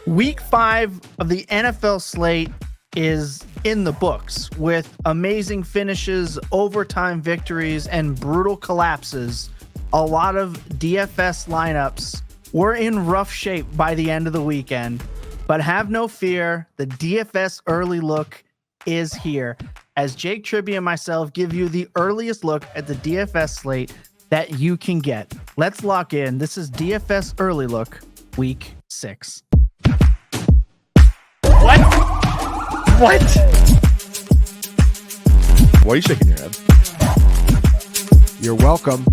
Week 5 of the NFL slate is in the books with amazing finishes, overtime victories, and brutal collapses. A lot of DFS lineups were in rough shape by the end of the weekend, but have no fear, the DFS Early Look is here as Jake Tribbey and myself give you the earliest look at the DFS slate that you can get. Let's lock in. This is DFS Early Look, Week 6. What? Why are you shaking your head? You're welcome.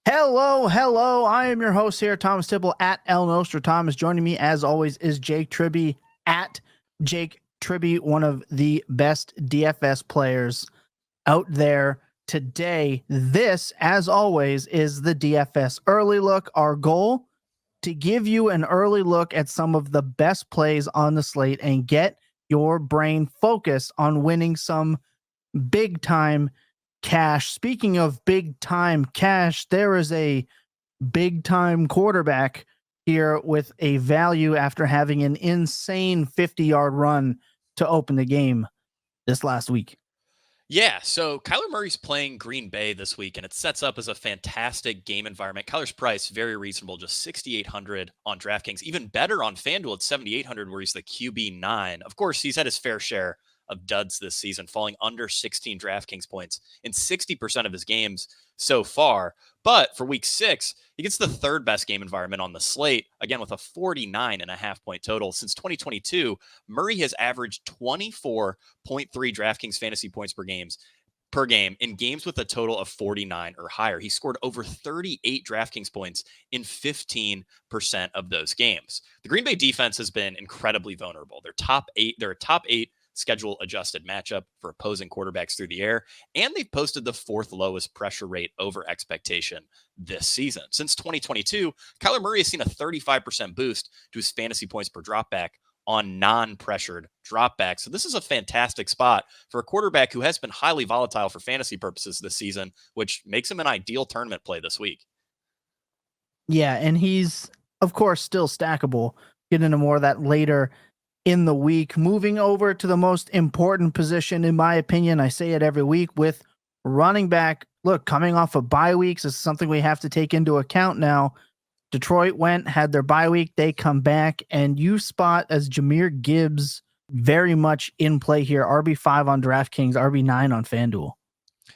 Hello. I am your host here, Thomas Tipple at El Nostro Thomas. Joining me, as always, is Jake Tribbey at Jake Tribbey, one of the best DFS players out there today. This, as always, is the DFS Early Look. Our goal, to give you an early look at some of the best plays on the slate and get your brain focused on winning some big-time cash. Speaking of big-time cash, there is a big-time quarterback here with a value after having an insane 50-yard run to open the game this last week. Yeah, so Kyler Murray's playing Green Bay this week, and it sets up as a fantastic game environment. Kyler's price, very reasonable, just $6,800 on DraftKings. Even better on FanDuel at $7,800, where he's the QB9. Of course, he's had his fair share of duds this season, falling under 16 DraftKings points in 60% of his games so far. But for week 6, he gets the third best game environment on the slate, again with a 49.5 point total. Since 2022, Murray has averaged 24.3 DraftKings fantasy points per game in games with a total of 49 or higher. He scored over 38 DraftKings points in 15% of those games. The Green Bay defense has been incredibly vulnerable. They're a top eight schedule adjusted matchup for opposing quarterbacks through the air, and they've posted the 4th lowest pressure rate over expectation this season. Since 2022, Kyler Murray has seen a 35% boost to his fantasy points per dropback on non-pressured dropbacks. So this is a fantastic spot for a quarterback who has been highly volatile for fantasy purposes this season, which makes him an ideal tournament play this week. Yeah, and he's, of course, still stackable. Get into more of that later in the week. Moving over to the most important position, in my opinion, I say it every week, with running back. Look, coming off of bye weeks is something we have to take into account now. Detroit had their bye week. They come back, and you spot as Jahmyr Gibbs very much in play here. RB5 on DraftKings, RB9 on FanDuel.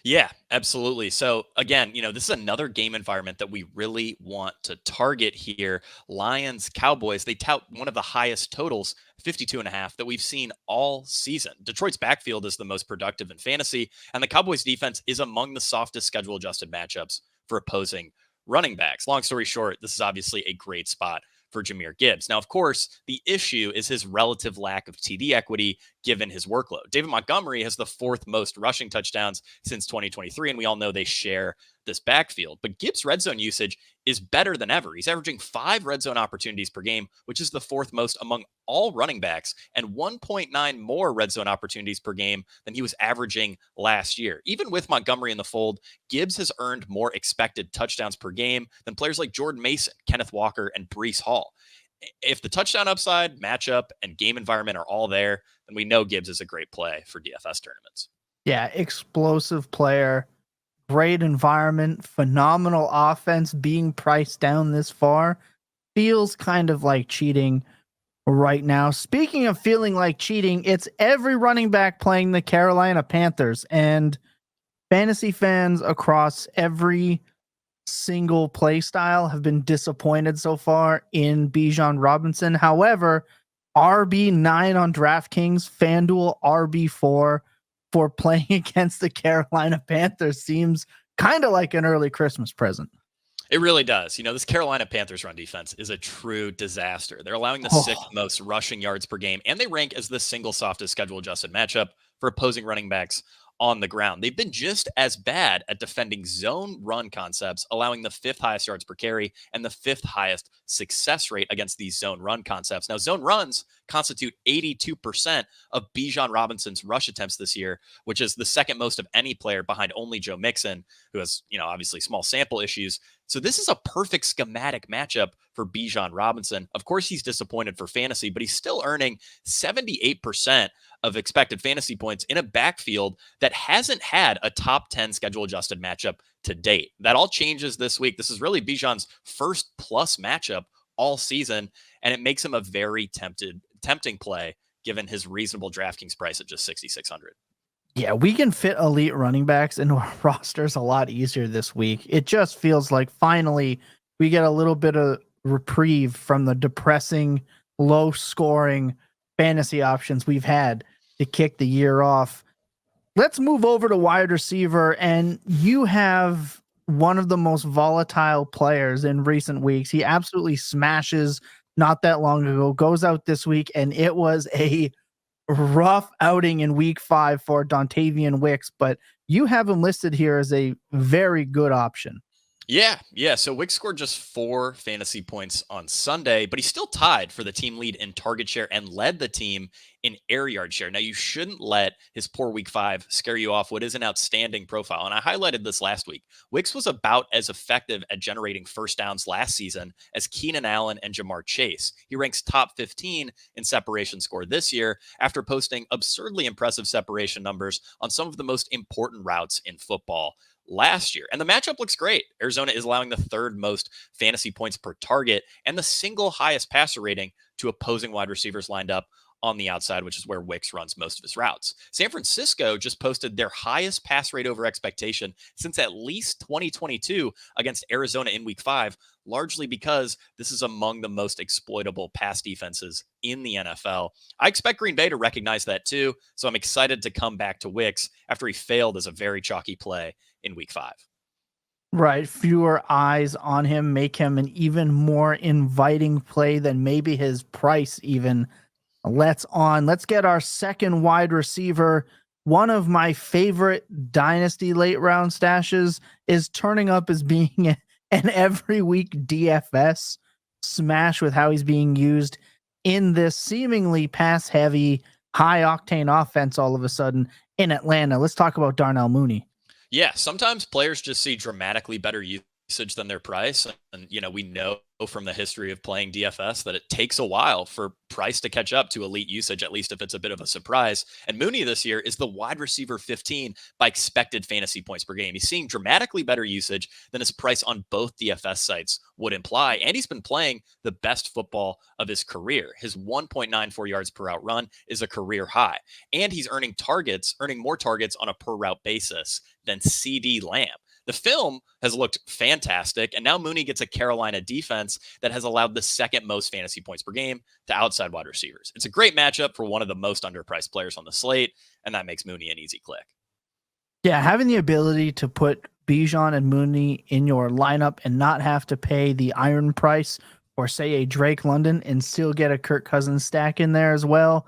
Yeah, absolutely. So again, this is another game environment that we really want to target here. Lions, Cowboys, they tout one of the highest totals, 52.5, that we've seen all season. Detroit's backfield is the most productive in fantasy, and the Cowboys defense is among the softest schedule adjusted matchups for opposing running backs. Long story short, this is obviously a great spot for Jahmyr Gibbs. Now, of course, the issue is his relative lack of TD equity given his workload. David Montgomery has the 4th most rushing touchdowns since 2023, and we all know they share this backfield. But Gibbs' red zone usage is better than ever. He's averaging 5 red zone opportunities per game, which is the 4th most among all running backs, and 1.9 more red zone opportunities per game than he was averaging last year. Even with Montgomery in the fold, Gibbs has earned more expected touchdowns per game than players like Jordan Mason, Kenneth Walker, and Breece Hall. If the touchdown upside, matchup, and game environment are all there, then we know Gibbs is a great play for DFS tournaments. Yeah, explosive player, great environment, phenomenal offense. Being priced down this far feels kind of like cheating right now. Speaking of feeling like cheating, it's every running back playing the Carolina Panthers, and fantasy fans across every single play style have been disappointed so far in Bijan Robinson. However, RB9 on DraftKings, FanDuel RB4 for playing against the Carolina Panthers seems kind of like an early Christmas present. It really does. This Carolina Panthers run defense is a true disaster. They're allowing the 6th most rushing yards per game, and they rank as the single softest schedule adjusted matchup for opposing running backs on the ground. They've been just as bad at defending zone run concepts, allowing the 5th highest yards per carry and the 5th highest success rate against these zone run concepts. Now, zone runs constitute 82% of Bijan Robinson's rush attempts this year, which is the second most of any player behind only Joe Mixon, who has, obviously small sample issues. So this is a perfect schematic matchup for Bijan Robinson. Of course, he's disappointed for fantasy, but he's still earning 78% of expected fantasy points in a backfield that hasn't had a top 10 schedule adjusted matchup to date. That all changes this week. This is really Bijan's first plus matchup all season, and it makes him a very tempting play given his reasonable DraftKings price at just 6,600. Yeah, we can fit elite running backs into our rosters a lot easier this week. It just feels like finally we get a little bit of reprieve from the depressing, low-scoring fantasy options we've had to kick the year off. Let's move over to wide receiver, and you have one of the most volatile players in recent weeks. He absolutely smashes not that long ago, goes out this week, and it was a rough outing in week 5 for Dontayvion Wicks, but you have him listed here as a very good option. Yeah. So Wicks scored just 4 fantasy points on Sunday, but he's still tied for the team lead in target share and led the team in air yard share. Now, you shouldn't let his poor week 5 scare you off what is an outstanding profile. And I highlighted this last week. Wicks was about as effective at generating first downs last season as Keenan Allen and Ja'Marr Chase. He ranks top 15 in separation score this year after posting absurdly impressive separation numbers on some of the most important routes in football last year. And the matchup looks great. Arizona is allowing the 3rd most fantasy points per target and the single highest passer rating to opposing wide receivers lined up on the outside, which is where Wicks runs most of his routes. San Francisco just posted their highest pass rate over expectation since at least 2022 against Arizona in week 5, largely because this is among the most exploitable pass defenses in the NFL. I expect Green Bay to recognize that too, so I'm excited to come back to Wicks after he failed as a very chalky play in week 5. Right. Fewer eyes on him make him an even more inviting play than maybe his price even lets on. Let's get our second wide receiver. One of my favorite dynasty late round stashes is turning up as being an every week DFS smash with how he's being used in this seemingly pass heavy, high octane offense all of a sudden in Atlanta. Let's talk about Darnell Mooney. Yeah, sometimes players just see dramatically better usage than their price. And, we know from the history of playing DFS that it takes a while for price to catch up to elite usage, at least if it's a bit of a surprise. And Mooney this year is the wide receiver 15 by expected fantasy points per game. He's seeing dramatically better usage than his price on both DFS sites would imply. And he's been playing the best football of his career. His 1.94 yards per route run is a career high. And he's earning more targets on a per route basis than CD Lamb. The film has looked fantastic, and now Mooney gets a Carolina defense that has allowed the 2nd most fantasy points per game to outside wide receivers. It's a great matchup for one of the most underpriced players on the slate, and that makes Mooney an easy click. Yeah, having the ability to put Bijan and Mooney in your lineup and not have to pay the iron price or say a Drake London and still get a Kirk Cousins stack in there as well.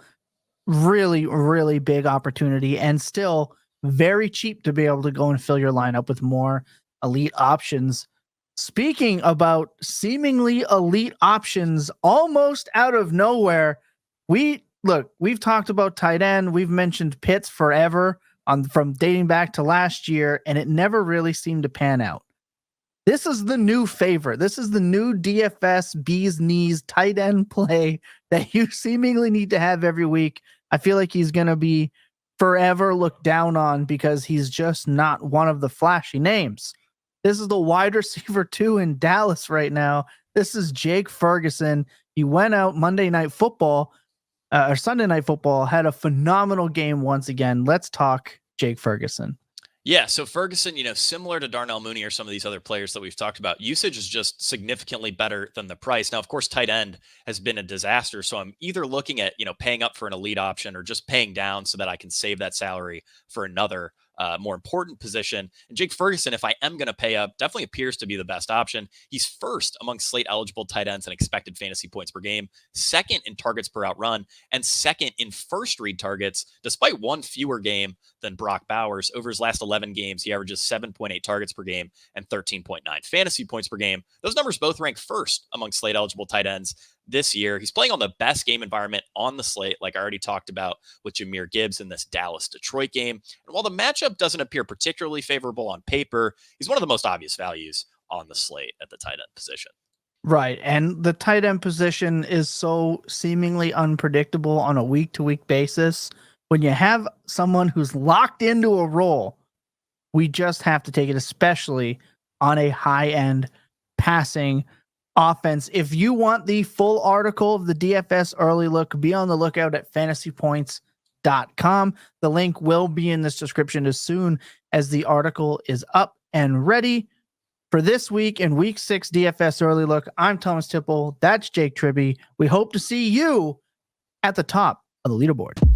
Really, really big opportunity, and still very cheap to be able to go and fill your lineup with more elite options. Speaking about seemingly elite options almost out of nowhere, we've talked about tight end. We've mentioned Pitts forever from dating back to last year, and it never really seemed to pan out. This is the new favorite. This is the new DFS bee's knees tight end play that you seemingly need to have every week. I feel like he's going to be forever looked down on because he's just not one of the flashy names. This is the wide receiver 2 in Dallas right now. This is Jake Ferguson. He went out Sunday Night Football, had a phenomenal game once again. Let's talk Jake Ferguson. Yeah, so Ferguson, similar to Darnell Mooney or some of these other players that we've talked about, usage is just significantly better than the price. Now, of course, tight end has been a disaster, so I'm either looking at, paying up for an elite option or just paying down so that I can save that salary for another more important position. And Jake Ferguson, if I am going to pay up, definitely appears to be the best option. He's first among slate eligible tight ends and expected fantasy points per game, 2nd in targets per out run, and 2nd in first read targets, despite 1 fewer game than Brock Bowers. Over his last 11 games, he averages 7.8 targets per game and 13.9 fantasy points per game. Those numbers both rank first among slate eligible tight ends. this year. He's playing on the best game environment on the slate, like I already talked about with Jahmyr Gibbs in this Dallas-Detroit game. And while the matchup doesn't appear particularly favorable on paper, he's one of the most obvious values on the slate at the tight end position. Right. And the tight end position is so seemingly unpredictable on a week-to-week basis. When you have someone who's locked into a role, we just have to take it, especially on a high-end passing offense. If you want the full article of the DFS Early Look, be on the lookout at FantasyPoints.com. The link will be in this description as soon as the article is up and ready. For this week in Week 6 DFS Early Look, I'm Thomas Tipple. That's Jake Tribbey. We hope to see you at the top of the leaderboard.